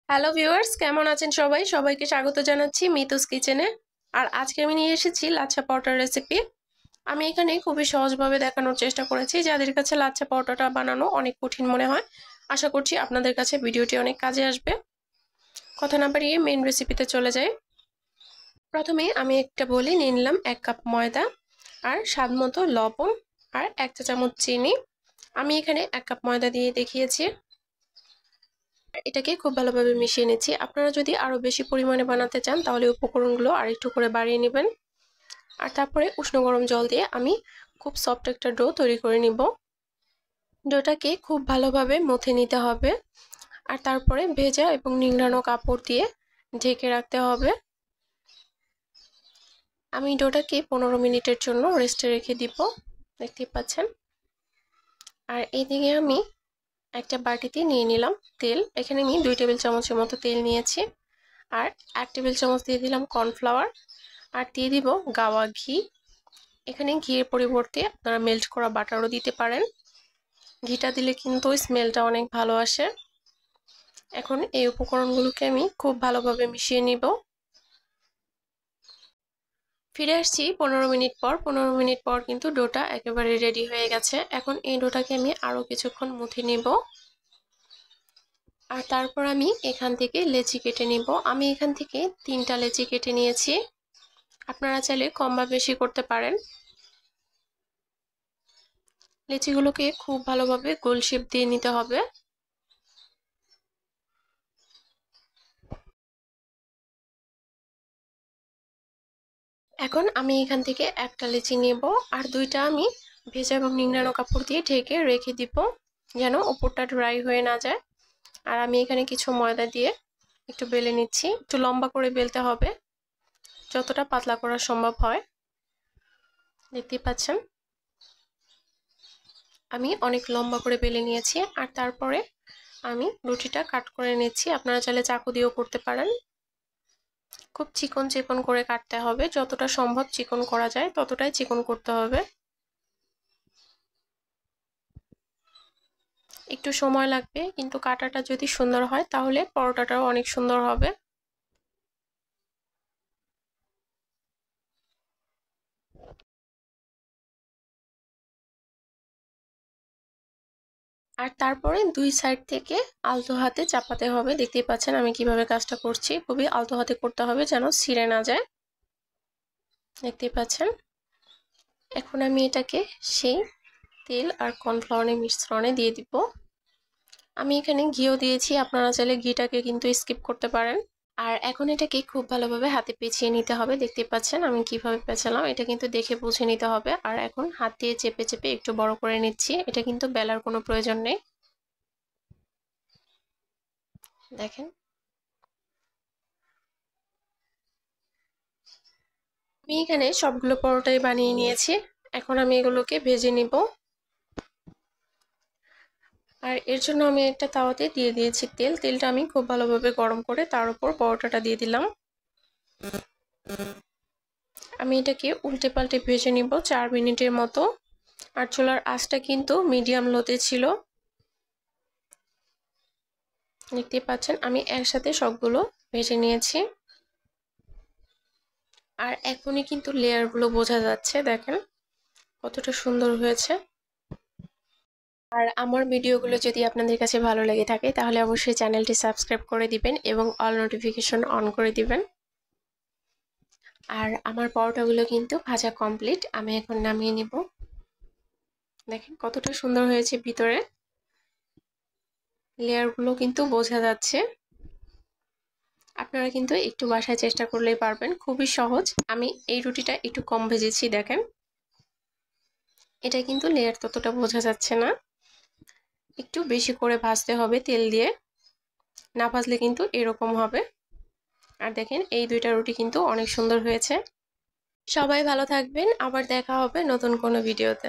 Hello viewers, কেমন আছেন সবাই? সবাইকে স্বাগত জানাচ্ছি মিতুস কিচেনে। আর আজকে আমি নিয়ে এসেছি লাচ্ছা পরোটার রেসিপি। আমি এখানে খুবই সহজভাবে দেখানোর চেষ্টা করেছি। যাদের কাছে লাচ্ছা পরোটাটা বানানো অনেক কঠিন মনে হয়, আশা করছি আপনাদের কাছে ভিডিওটি অনেক কাজে আসবে। কথা না বাড়িয়ে মেন রেসিপিতে চলে যাই। প্রথমে আমি একটা বলে নিয়ে নিলাম 1 কাপ ময়দা, আর স্বাদ মতো লবণ, আর 1 চা চামচ চিনি। আমি এখানে 1 কাপ ময়দা দিয়ে দেখিয়েছি। এটাকে খুব ভালোভাবে মিশিয়ে নিচ্ছি। আপনারা যদি আরো বেশি পরিমাণে বানাতে চান তাহলে উপকরণগুলো আরেকটু করে বাড়িয়ে নেবেন। আর তারপরে উষ্ণ গরম জল দিয়ে আমি খুব সফট একটা ডো তৈরি করে নিব। ডোটাকে খুব ভালোভাবে মথে নিতে হবে, আর তারপরে ভেজা এবং নিংড়ানো কাপড় দিয়ে ঢেকে রাখতে হবে। আমি ডোটাকে 15 মিনিটের জন্য রেস্টে রেখে দিব, দেখতেই পাচ্ছেন। আর এইদিকে আমি একটা বাটিতে নিয়ে নিলাম তেল। এখানে আমি 2 টেবিল চামচের মতো তেল নিয়েছি। আর 1 টেবিল চামচ দিয়ে দিলাম কর্নফ্লাওয়ার, আর দিয়ে দিব গাওয়া ঘি। এখানে ঘিয়ের পরিবর্তে আপনারা মেল্ট করা বাটারও দিতে পারেন। ঘিটা দিলে কিন্তু স্মেলটা অনেক ভালো আসে। এখন এই উপকরণগুলোকে আমি খুব ভালোভাবে মিশিয়ে নিব। ফিরে আসছি 15 মিনিট পর। 15 মিনিট পর কিন্তু ডোটা একেবারে রেডি হয়ে গেছে। এখন এই ডোটাকে আমি আরো কিছুক্ষণ মুথে নিব। আর তারপর আমি এখান থেকে লেচি কেটে নিব। আমি এখান থেকে 3টা লেচি কেটে নিয়েছি। আপনারা চাইলে কম বা বেশি করতে পারেন। লেচিগুলোকে খুব ভালোভাবে গোল শেপ দিয়ে নিতে হবে। এখন আমি এখান থেকে একটা লেচি নেব, আর 2টা আমি ভেজা এবং নিংড়ানো কাপড় দিয়ে ঢেকে রেখে দিব, যেন উপরটা ড্রাই হয়ে না যায়। আর আমি এখানে কিছু ময়দা দিয়ে একটু বেলে নিচ্ছি। একটু লম্বা করে বেলতে হবে, যতটা পাতলা করা সম্ভব হয়। দেখতেই পাচ্ছেন আমি অনেক লম্বা করে বেলে নিয়েছি। আর তারপরে আমি রুটিটা কাট করে নিচ্ছি। আপনারা চাইলে চাকু দিয়েও করতে পারেন। খুব চিকন চিকন করে কাটতে হবে, যতটা সম্ভব চিকন করা যায় ততটাই চিকন করতে হবে। একটু সময় লাগবে, কিন্তু কাটাটা যদি সুন্দর হয় তাহলে পরোটাটাও অনেক সুন্দর হবে। আর তারপরে 2 সাইড থেকে আলতো হাতে চাপাতে হবে। দেখতেই পাচ্ছেন আমি কিভাবে কাজটা করছি। খুবই আলতো হাতে করতে হবে যেন ছিঁড়ে না যায়। দেখতেই পাচ্ছেন। এখন আমি এটাকে সেই তেল আর কর্নফ্লাওয়ারের মিশ্রণে দিয়ে দিব। আমি এখানে ঘিও দিয়েছি, আপনারা চাইলে ঘিটাকে কিন্তু স্কিপ করতে পারেন। আর এখন এটাকে খুব ভালোভাবে হাতে পেঁচিয়ে নিতে হবে। দেখতেই পাচ্ছেন আমি কিভাবে পেঁচালাম, এটা কিন্তু দেখে বুঝে নিতে হবে। আর এখন হাত দিয়ে চেপে চেপে একটু বড় করে নিচ্ছি। এটা কিন্তু বেলার কোনো প্রয়োজন নেই। দেখেন আমি এখানে সবগুলো পরোটাই বানিয়ে নিয়েছি। এখন আমি এগুলোকে ভেজে নিব। আর এর জন্য আমি একটা তাওয়াতে দিয়ে দিয়েছি তেল। তেলটা আমি খুব ভালোভাবে গরম করে তার উপর পরোটাটা দিয়ে দিলাম। আমি এটাকে উল্টে পাল্টে ভেজে নিব 4 মিনিটের মতো। আর চুলার আঁচটা কিন্তু মিডিয়াম লোতে ছিল। দেখতে পাচ্ছেন আমি একসাথে সবগুলো ভেজে নিয়েছি। আর এখনই কিন্তু লেয়ারগুলো বোঝা যাচ্ছে, দেখেন কতটা সুন্দর হয়েছে। আর আমার ভিডিওগুলো যদি আপনাদের কাছে ভালো লেগে থাকে তাহলে অবশ্যই চ্যানেলটি সাবস্ক্রাইব করে দিবেন এবং অল নোটিফিকেশন অন করে দিবেন। আর আমার পরোটাগুলো কিন্তু ভাজা কমপ্লিট। আমি এখন নামিয়ে নিব। দেখেন কতটা সুন্দর হয়েছে, ভিতরে লেয়ারগুলো কিন্তু বোঝা যাচ্ছে। আপনারা কিন্তু একটু বাসায় চেষ্টা করলেই পারবেন, খুবই সহজ। আমি এই রুটিটা একটু কম ভেজেছি, দেখেন এটা কিন্তু লেয়ার ততটা বোঝা যাচ্ছে না। একটু বেশি করে ভাজতে হবে তেল দিয়ে, না ভাজলে কিন্তু এরকম হবে। আর দেখেন এই 2টা রুটি কিন্তু অনেক সুন্দর হয়েছে। সবাই ভালো থাকবেন, আবার দেখা হবে নতুন কোনো ভিডিওতে।